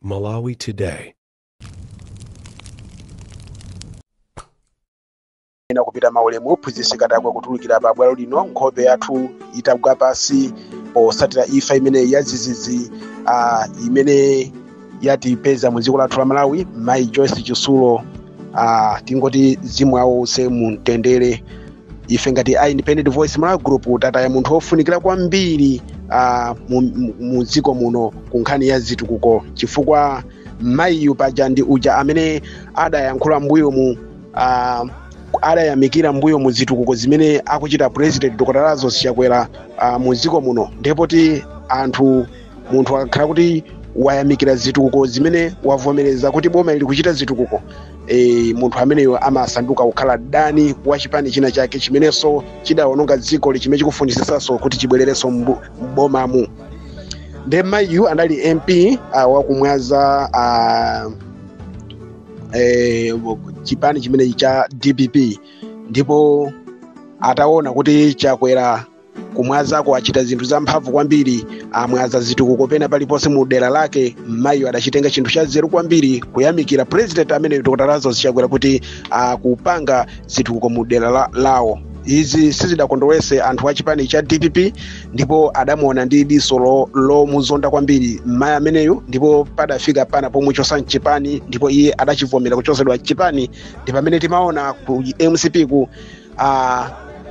Malawi Today. Ina kupita maulemu phunzisikatako kutulukira pa bwalo lino nkhope yathu itagwa pasi posatira ifa imene yazizizi imene yatipeza mu dziko lathu la Malawi. Mayi Joyce Chisulo tingoti zimu awo use mumtendere. Ife ngati Independent Voice Malawi Group tataya munthu ofunikira kwambiri mu dziko muno ku nkhani ya zitukuko, chifukwa mayiyu paja ndi uja amene adayankhula mbuyo mu adayamikira mbuyo mu zitukuko zimene akuchita President Dr. Lazarus Chakwera mu dziko muno. Ndipo ti munthu akakhala kuti wayamikira zitukuko zimene wavomereza kuti boma lili kuchita zitukuko, munthu ameneyo amasanduka kukhala dani wa chipani china chake chimenenso chidawononga dziko chimene chikufunisisaso kuti chibwererenso m'bomamu. Nde mayiyu anali MP wakumwaza chipani chimene cha DPP, ndipo ataona kuti Chakwera kumwazako achita zinthu zamphamvu kwambiri, amwaza zitukuko pena paliponse mu dera lake. Mayiyu adachitenga chinthu cha nzeru kwambiri kuyamikira President amene Dr. Lazarus Chakwera kuti kupanga zitukuko mu dera lawo. Izi sizidakondowese anthu a chipani cha DPP, ndipo adamuona ndi diso lomuzonda kwambiri mayi ameneyo, ndipo padafika pana pomwe chosa mchipani, ndipo iye adachivomera kuchosedwa chipani. Ndipo pamene timaona ku MCP ku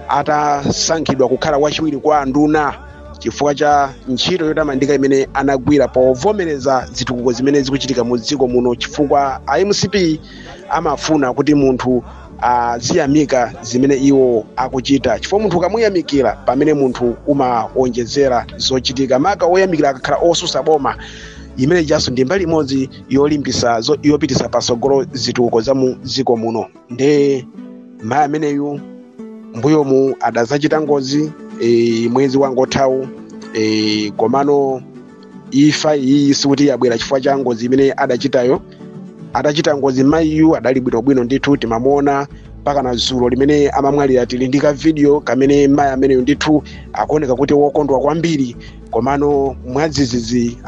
atasankhidwa kukhala wachiwiri kwa nduna chifukwa cha ntchito yotamandika imene anagwira povomereza zitukuko zimene zikuchitika mu dziko muno, chifukwa MCP amafuna kuti munthu ziyamika zimene iwo akuchita, chifukwa munthu ukamuyamikira pamene munthu umaonjezera zochitika. Maka oyamikira akakhala osusa boma, imene jaso ndi mbali imodzi yopitisa pasogolo zitukuko za mu dziko muno. Nde mayi ameneyu mbuyomu adazachita ngozi mwezi wangothawu, komano ifa iyi sikuti yabwera chifukwa cha ngozi imene adachitayo. Adachita ngozi mayiyu adali bwinobwino ndithu, timamuona mpaka na zulo limene amamwalira tili ndika video kamene mayi ameneyo ndithu akuoneka kuti wokondwa kwambiri, komano mwadzizizi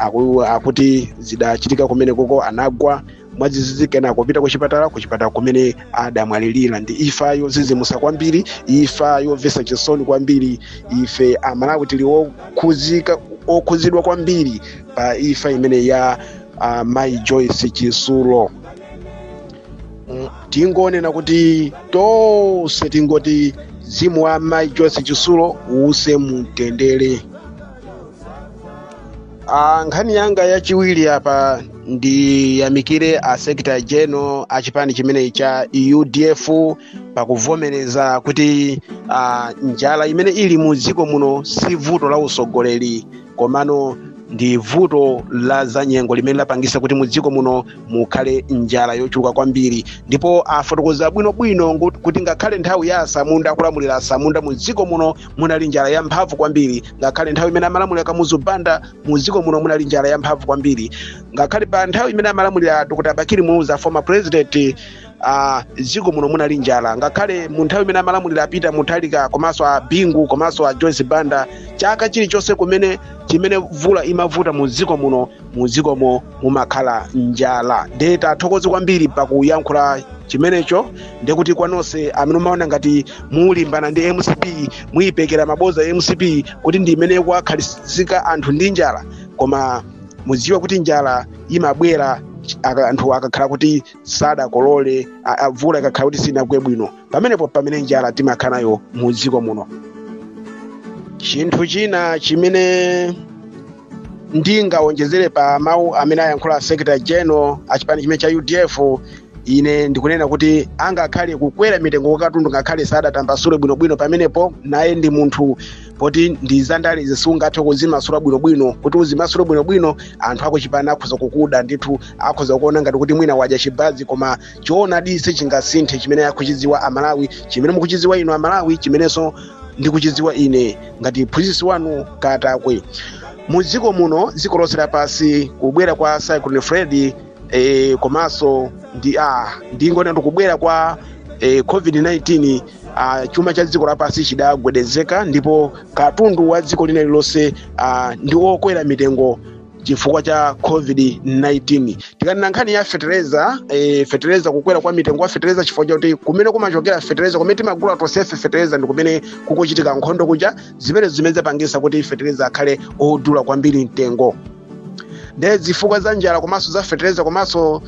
akuti zidachitika kumene koko anagwa mwadzizizi kena kupita kuchipatala kumene adamwalirira. Ndi ifa yozizimusa kwambiri, ifa yovesa chisoni kwambiri. Ife Amalawi tili okhuzidwa kwambiri pa ifa imene ya Mayi Joyce Chisulo. Tingonena kuti tonse tingoti zimu wa Mayi Joyce Chisulo use mumtendere. Nkhani yanga yachiwiri apa ndiyamikire Secretary General achipani chimene cha UDF pakuvomereza kuti njala imene ili mu dziko muno si vuto la usogoleri, komano ndi vuto la zanyengo limene lapangisa kuti mu dziko muno mukhale njala yochuluka kwambiri. Ndipo afotokoza bwinobwino kuti ngakhale nthawi ya Asamunda akulamulira Asamunda mu dziko muno munali njala yamphamvu kwambiri, ngakhale nthawi imene amalamulira Kamuzu Banda mu dziko muno munali njala yamphamvu kwambiri, ngakhale pa nthawi imene amalamulira Dr. Bakiri Muza former president dziko muno munali njala, ngakhale mu nthawi imene amalamulira Peter Mutharika komanso Bingu komanso Joyce Banda. Chaka chilichonse chimene vula imavuta mu dziko muno mumakhala njala. Nde tathokoze kwambiri pakuyankhula chimenecho, ndekuti kwanonse amene mumaona ngati mulimbana ndi MCP muyipekera maboza MCP kuti ndi imene kwakhalisika anthu ndi njala, koma mudziwe kuti njala imabwera anthu akakhala kuti sadakolole, vula ikakhala kuti sinagwe bwino, pamene njala timakhala nayo mu dziko muno. Chinthu china chimene ndingawonjezere pa mawu amene ayankhula Secretary General achipani chimene cha UDF, ine ndikunena kuti angakhale kukwera mitengo katundu ngakhale sadatambasule bwinobwino pamenepo, naye ndi munthu poti ndi zandale zisungathe kuzimasula bwinobwino. Kuti uzimasule bwinobwino anthu akuchipani akhoza kukuda ndithu, akhoza kuona ngati kuti mwina wadya chibazi, koma choonadi sichingasinthe chimene akuchidziwa Amalawi, chimene mukuchidziwa ino Amalawi, chimenenso ndikuchidziwa ine ngati phunzitsi wanu Katakwe. Mu dziko muno dziko lonse lapasi kubwera kwa Cyclone Freddy komanso ndingonena kubwera kwa COVID-19, chuma cha dziko lapasi chidagwedezeka, ndipo katundu wa dziko lina lilonse ndi okwera mitengo chifukwa cha COVID-19. Tikanena nkhani ya fertilizer kukwera kwa mitengo ya fertilizer chifukwa chakuti kumene kumachokera fertilizer kumene timagula tonsefe fertilizer ndi kumene kukuchitika nkhondo kuja zimene zimapangisa kuti fertilizer akhale odula kwambiri mtengo. Ndi zifukwa za njala komanso za fertilizer komanso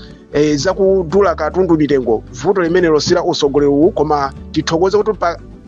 zakudula katundu mitengo vuto limene losira usogoleri koma tithokoze kuti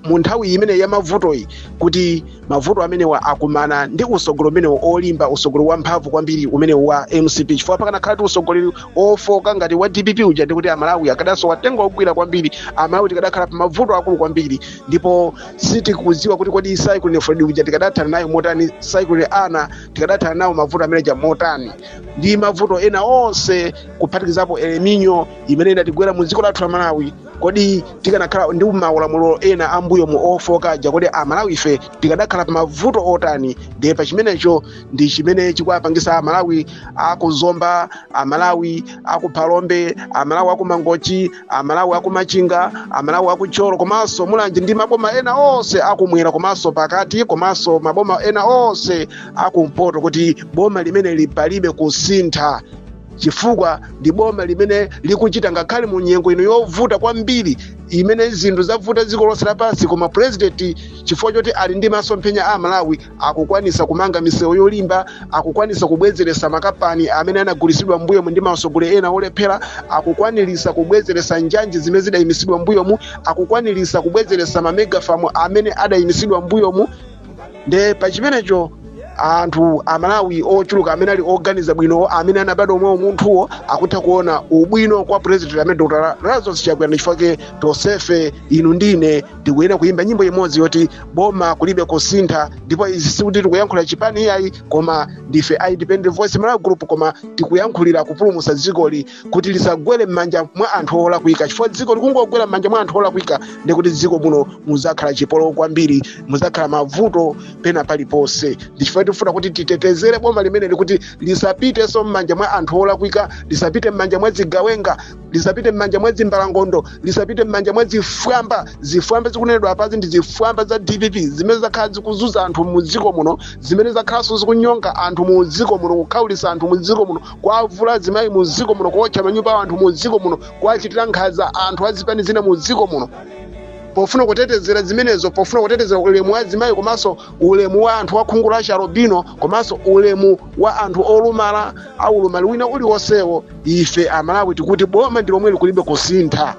mu nthawi imene ya mavuto iyi kuti mavuto amenewa akumana ndi usogoleri umene olimba usogoleri wa mphamvu kwambiri umene wa MCP chifukwa pakanakhala usogoleri ofoka ngati wa DPP uja ndikuti Amalawi akadaso watenga ogwira kwambiri Amalawi tikadakhala pa mavuto akulu kwambiri ndipo sitikudziwa kuti kodi cyclone Freddy uja tikadathana nayo motani cyclone Ana tikadathana nayo mavuto amene ja motani ndi mavuto ena onse kuphatikizapo El Niño imene inatigwera mu dziko lathu la Malawi kodi tikanakhala ndi malamulo ena ambuyo mu ofoka jakodi Amalawi ife tikadakhala pa mavuto otani ndi pa chimenecho ndi chimene chikuapangisa Amalawi akuzomba Amalawi akuphalombe Amalawi akumangochi Amalawi akumachinga Amalawi akucholo komanso mulanje ndi maboma ena onse akumwera komanso pakati komanso maboma ena onse akumpoto kuti boma limene lipalibe kusintha chifukwa ndi boma limene likuchita ngakhale mu nyengo ino yovuta kwambiri imene zinthu zavuta dziko lonse lapansi koma president chifukwa choti ali ndi masomphenya a Malawi akukwanisa kumanga misewu yolimba akukwanisa kubwezeresa makapani amene anagulisidwa mbuyomu ndi masogoleri ena olephera akukwanirisa kubwezeresa njanji zimene zidayimisidwa mbuyomu akukwanirisa kubwezeresa mamegafamu amene adayimisidwa mbuyomu ndi pa chimenecho anthu Amalawi ochuluka amene ali organiza bwino amene anabadwa mwa munthuwo akutha kuona ubwino kwa president amene Dr. Lazarus Chakwera chifukwa tonsefe inu ndine tikuyenda kuimba nyimbo imodzi yoti boma kulibe kusintha ndipo izi sikuti tikuyankhula chipani iyayi koma ndife Independent Voice Malawi Group koma tikuyankhulira kupulumutsa dzikoli kuti lisagwere m'manja mwa anthu olakwika chifukwa dziko likungogwera m'manja mwa anthu olakwika ndikuti dziko muno muzakhala chipolo kwambiri muzakhala mavuto pena paliponse ndichifukwa tifuna kuti titetezere boma limene likuti lisapite so m'manja mwa anthu olakwika lisapite m'manja mwa zigawenga lisapite m'manja mwa zimbalangondo lisapite m'manja mwa zifwamba zikunenedwa apazi ndi zifwamba za DPP zimene zakhala zikuzuza anthu mu dziko muno zimene zakhalanso zikunyonga anthu mu dziko muno kukhaulisa anthu mu dziko muno kwavula zimayi mu dziko muno kuotcha manyumba a anthu mu dziko muno kwachitira nkhanza anthu azipani zina mu dziko muno pofuna kutetezera zimenezo pofuna kutetezera ulemu wa zimayi komanso ulemu wa anthu akhungu la Charobino komanso ulemu wa anthu olumala au ulumali wina uliwonsewo ife Amalawi tikuti boma ndi lomwe likulibe kusintha.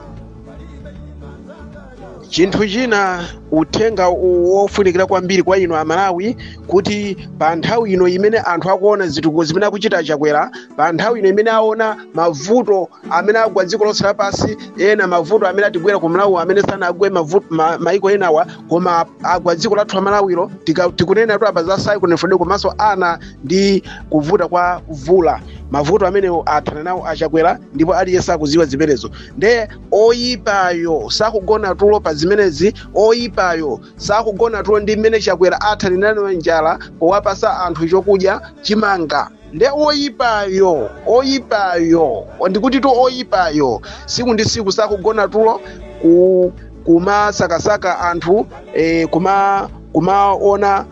Chinthu china uthenga wofunikira kwambiri kwa ino Amalawi kuti pa nthawi ino imene anthu akuona zitukuko zimene akuchita Chakwera pa nthawi ino imene aona mavuto amene agwa dziko lonse lapansi ena mavuto amene atigwera ku Malawi amene sanagwe maiko enawa koma agwa dziko lathu la Malawiro tikunena tu apa za cyclone Freddy komanso Ana ndi kuvuta kwa vula mavuto amene athana nawo Chakwera ndipo aliyense akuziwa zimenezo nde oyipayo sakugona tulo pa zimenezi oyipayo sakugona tulo ndi mmene Chakwera athana nawo njala powapasa anthu chokudya chimanga nde oyipayo ndikuti to oyipayo siku ndi siku sakugona tulo kumasakasaka anthu kumaona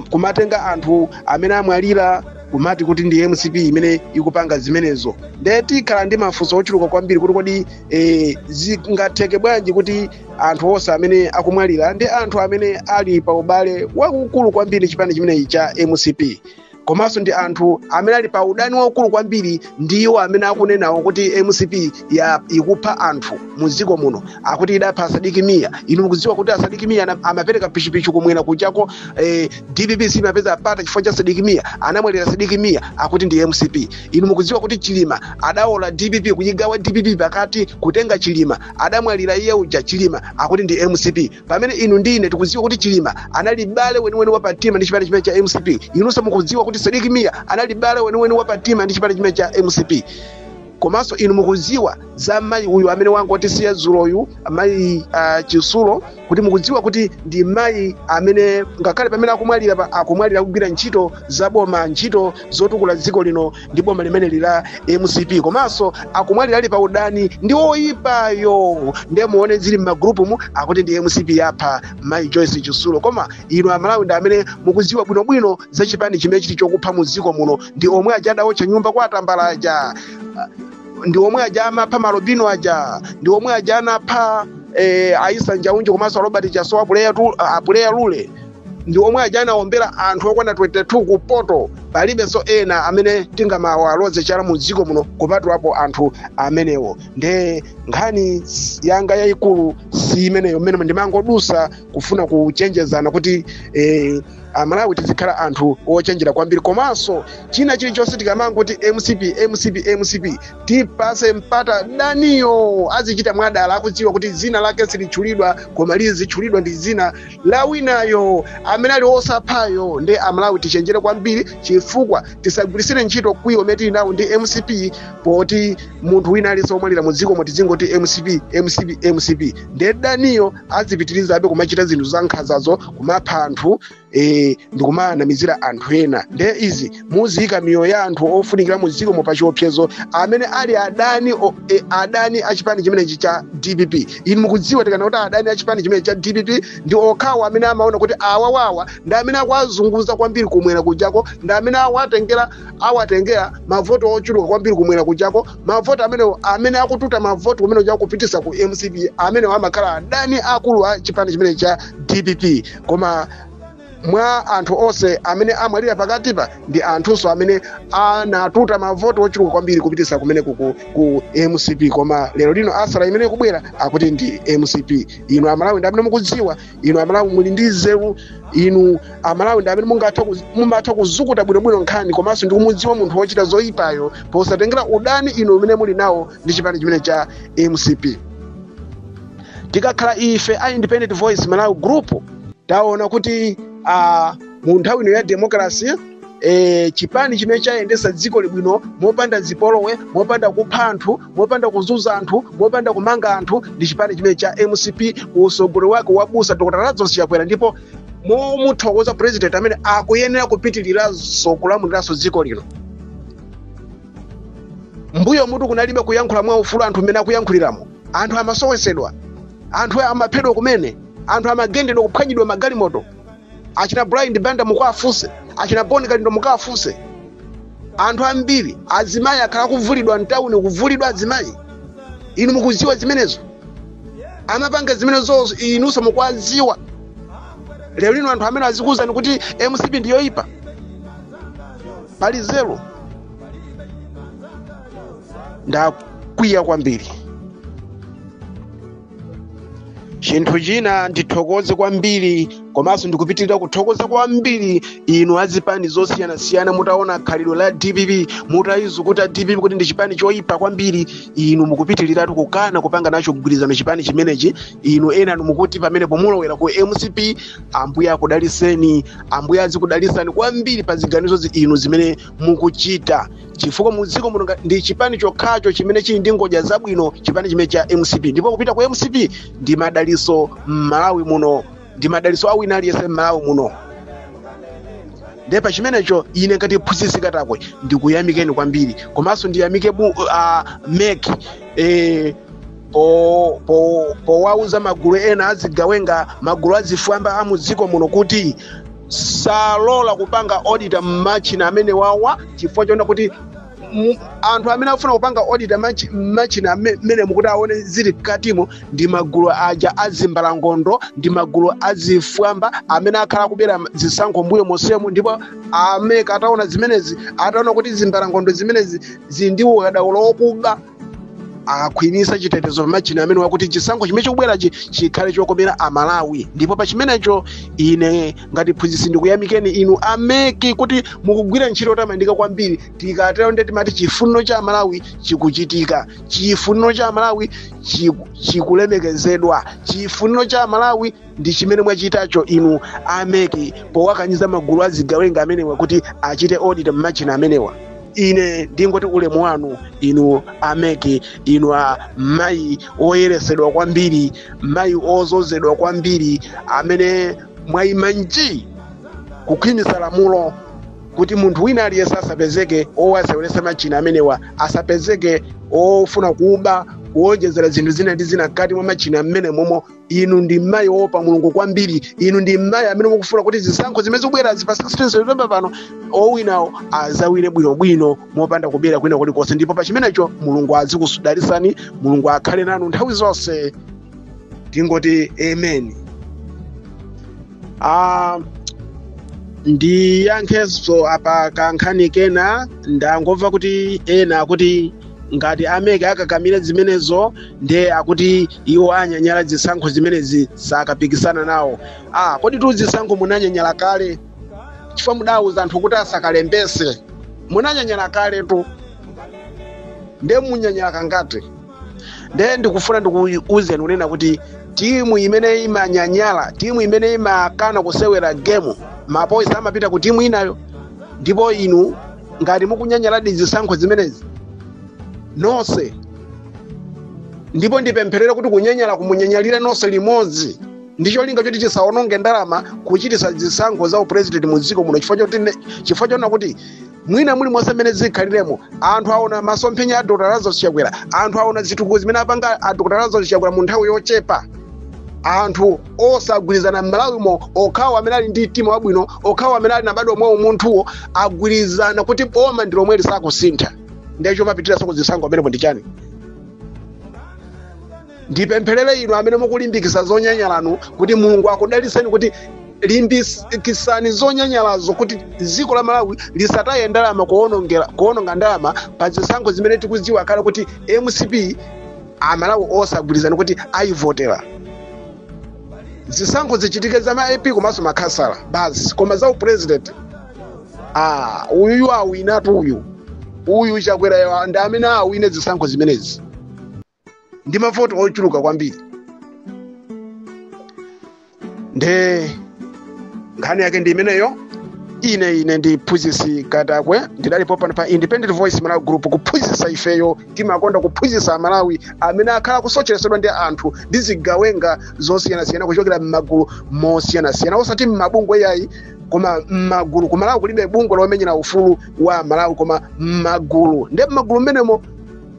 kumatenga anthu amene amwalira kumati kuti ndi MCP imene ikupanga zimenezo nde tikhala ndi mafunso ochuluka kwambiri kuti kodi zingatheke bwanji kuti anthu onse amene akumwalira ndi anthu amene ali pa ubale wakukulu kwambiri chipani chimenechi cha MCP komanso ndi anthu amene ali pa udani waukulu kwambiri ndiwo amene akunenawo kuti MCP ikupha anthu mu dziko muno akuti idapha Sadiki Mia inu mukudziwa kuti Sadiki Mia amapereka pichipichi kumwera kuchako DPP simapeza apata chifukwa cha Sadiki Mia anamwalira Sadiki Mia akuti ndi MCP inu mukudziwa kuti Chilima adaola DPP kuchigawa DPP pakati kutenga Chilima adamwalira iye uja Chilima akuti ndi MCP pamene inu ndine tikudziwa kuti Chilima anali bale weniweni wapatima ndi chipani chimene cha MCP inunso mukudziwa kuti Sadiki Mia anali bale weniweni wapatima ndi chipani chimene cha MCP komanso inu mukudziwa za mayi uyu amene wangotisiya dzulo uyu mayi Chisulo kuti mukudziwa kuti ndi mayi amene ngakhale pamene akumwalira kugwira ntchito zaboma, ntchito zotukula dziko lino ndi boma limene la MCP, komanso akumwalira ali pa udani ndi oyipayo. Ndiye muone zili m'magrupu mu akuti ndi MCP yapha mayi Joyce Chisulo. Koma inu Amalawi ndi amene mukudziwa bwinobwino za chipani chimene chili chokupha mu dziko muno, ndi omwe ajadawo cha nyumba kwa Tambalaja, ndi omwe aja amapha Marobino aja, ndi omwe aja anapha Aisa Njaunji komanso Robert Chasowa Puleya Lule, ndi omwe aja anaombera anthu okwana 22 ku Poto. Palibenso ena amene tingamawaloze chala mu dziko muno kupatulapo anthu amenewo. Nde nkhani yanga yayikulu si imeneyo, mmene ndimangodusa kufuna kuchenjezana kuti Amalawi tizikhala anthu ochenjera kwambiri. Komanso china chilichonse tikamanga kuti MCP tipase mpata daniyo azichita mwadala, akudziwa kuti zina lake silitchulidwa koma lizitchulidwa ndi zina la winayo amene ali osaphayo. Nde Amalawi tichenjere kwambiri chifukwa tisagwirisire ntchito kwiyo umene tili nawo ndi MCP, poti munthu wina aliyense omwalira mu dziko moti zingoti MCP. Nde daniyo azipitiriza abe kumachita zinthu za nkhanzazo, kumapha anthu ndikumanamizira anthu ena. Nde izi muziyika miyoyo ya anthu ofunikira mu dziko mo pa chiopsezo amene ali adani a chipani chimenechi cha DPP. Inu mukudziwa tikana kuti adani a chipani chimenechi cha DPP ndi okhawa amene amaona kuti awawawa ndi amene akwazunguza kwambiri kumwera kujako, ndi amene awatengera mavoto ochuluka kwambiri kumwera kujako, mavoto amene akututa mavoto kumene uja kupitisa ku MCP amene amakhala adani akulu a chipani chimenechi cha DPP. Koma mwa anthu onse amene amwalira pakatipa ndi anthunso amene anatuta mavoto ochuluka kwambiri kupitisa kumene ku MCP. Koma lero lino asala imene kubwera akuti ndi MCP. Inu Amalawi ndi amene mukudziwa, inu Amalawi muli ndi nzeru, inu Amalawi ndi amene mumatha kuzukuta bwinobwino nkhani, komanso ndi kumudziwa munthu wochita zoyipayo posatengera udani inu umene muli nawo ndi chipani chimene cha MCP. Tikakhala ife a Independent Voice Malawi Group taona kuti mu nthawi ino ya demokrasi chipani chimene chayendesa dziko libwino mopanda zipolowe, mopanda kupha anthu, mopanda kuzuza anthu, mopanda kumanga anthu ndi chipani chimene cha MCP. Usogolero wake wabusa Dr. Lazarus Chakwera, ndipo muthokoza president amene akuyenera kupitirira kulamuliraso dziko lino. Mbuyo mutu kunalibe kuyankhula mwa ufulu anthu mmene akuyankhuliramo, anthu amasowesedwa, anthu amaphedwa kumene, anthu amagendedwa kuphwanyidwa magalimoto, achina Blind Banda mukwafuse, achina Boni Kalindo mukwafuse. Anthu ambiri azimayi akhala kuvulidwa mtauni, kuvulidwa azimayi. Inu mukuziwa zimenezo, amapanga zimenezo inunso mukwaziwa. Lero lino anthu amene azikuwuzani kuti MCP ndiyoyipa pali zero. Ndakwiya kwambiri. Chinthu china ndithokoze kwambiri, komanso ndikupitirira kuthokoza kwambiri inu azipani zosiyana-siyana mutaona khalidwe la DPP, mutayizukuta DPP kuti ndi chipani choyipa kwambiri. Inu mukupitirira kukana kupanga nacho kugwirizana chipani chimenechi. Inu ena mukuti pamene pomulowera ku MCP ambuye akudaliseni, ambuye azikudalisani kwambiri pa ziganizo inu zimene mukuchita, chifukwa mu dziko muno ndi chipani chokhacho chimene chili ndi ngodya zabwino, chipani chimene cha MCP. Ndipo kupita ku MCP ndi madaliso m'Malawi muno, ndi madaliso awina aliyense m'Malawi muno. Ndepa chimenecho ine ngati phunzitsi katakwe ndikuyamikeni kwambiri, komanso ndiyamike MEC powauza magulu ena azigawenga, magulu azifwamba a mu dziko muno kuti salola kupanga auditor machina amene wawa, chifukwa chona kuti anthu amene afuna kupanga auditor machina amene mukuti aone zili katimo ndi magulu aja azimbalangondo, ndi magulu azifwamba amene akhala kubera zisankho mbuyo mosemu. Ndipo ameka ataona zimenezi, ataona kuti zimbalangondo zimenezi zindiwo ukadaulo okuba, akhwinisa chitetezo machina amene wakuti chisankho chimene chikubwerachi chikhale chokomera Amalawi. Ndipo pa chimenecho ine ngati phunzitsi ndikuyamikeni inu ameki kuti mukugwira ntchito yotamandika kwambiri. Tikatero ndeti mati chifuniro cha Amalawi chikuchitika, chifuniro cha Amalawi chikulemekezedwa, chifuniro cha Amalawi ndi chimene mwachitacho inu ameki powakanyiza magulu azigawenga amenewa kuti achite audit machina amenewa. ine ndingoti ulemu wanu inu ameke, inu mayi oyeresedwa kwambiri, mayi ozozedwa kwambiri, amene mwayimanji kukhwimitsa lamulo kuti munthu wina aliyense asapezeke owasewelesa machina amenewa, asapezeke ofuna kuba kuonjezera zinthu zina ndi zina kati mwa machina mmene momo. Inu ndi mayi opa Mulungu kwambiri, inu ndi mayi amene mukufuna kuti zisankho zimene zikubwera pa 16 September pano owinawo azawire bwinobwino mopanda kubera kwina kulikonse, ndipo pa chimenecho Mulungu azikudalitsani, Mulungu akhale nanu nthawi zonse. Tingoti amen. Ndiyankhenso apa kankhani kena, ndangomva kuti ena kuti ngati ameke akakamira zimenezo nde akuti iwo anyanyala zisankho zimenezi sakapikisana nawo. Kodi tu zisankho munanyanyala kale chifukwa mudauza anthu kuti asakalembese? Munanyanyala kale tu, nde munyanyala kangati? Nde ndikufuna ndikuuzeni unena kuti timu imene imanyanyala, timu imene imakana kusewera game, mapoisa amapita ku timu inayo. Ndipo inu ngati mukunyanyaladi zisankho zimenezi nonse, ndipo ndipempherera kuti kunyanyala kumunyanyalira nonse limodzi, ndicho linga choti chisaononge ndalama kuchitisa zisankho za upresident mu dziko muno, chifukwa chona kuti mwina muli monse mmene zikhaliremo anthu aona masomphenya a Dr. Lazarus Chakwera, anthu aona zitukuko zimene apanga a Dr. Lazarus Chakwera mu nthawi yochepa, anthu osagwirizana m'Malawimo okhawo amene ali ndi mtima wabwino, okhawo amene ali nabadwa mwa umunthuwo agwirizana kuti boma ndi lomwe lisakusintha. Ndicho mapitira soko zisankho amene ndi chani? Ndipempherere inu amene mukulimbikisa zonyanyalanu kuti Mulungu akudalitseni kuti limbikisani zonyanyalazo kuti dziko la Malawi lisataye ndalama kuononga ndalama pa zisankho zimene tikuzidziwa kale kuti MCP amalawi osagwirizana kuti ayivotera. Zisankho zichitike za ma AP komanso makhansala basi, koma za upresident uyu awinatu uyu Chakwera ndi amene awine zisankho zimenezi ndi mavoti ochuluka kwambiri. Nde nkhani yake ndi imeneyo. Ine ndi Phunzitsi Katakwe, ndidalipo pano pa Independent Voice Malawi Group kuphunzitsa ifeyo timakonda kuphunzitsa Malawi amene akhala kusocheresedwa ndi anthu ndi zigawenga zosiyanasiyana kuchokera m'magulu mosiyanasiyana, osati m'mabungwe yayi koma m'magulu. Ku Malawi kulibe bungwe lomenyera ufulu wa Malawi koma m'magulu, ndi m'magulu menemo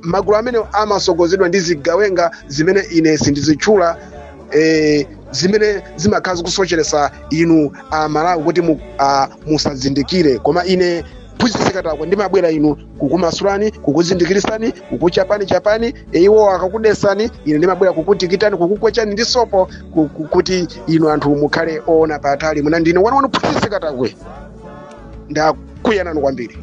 magulu amene amasogozedwa ndi zigawenga zimene ine sindizitchula, zimene zimakhazi kusocheresa inu Malawi kuti musazindikire. Koma ine Phunzitsi Katakwe ndimabwera inu kukumasulani, kukuzindikirisani, kukuchapani iwo akakudesani, ine ndimabwera kukutikitani, kukukwechani ndi sopo kuti inu anthu mukhale ona patali. Muna ndine wanu Phunzitsi Katakwe, ndakuyananu kwambiri.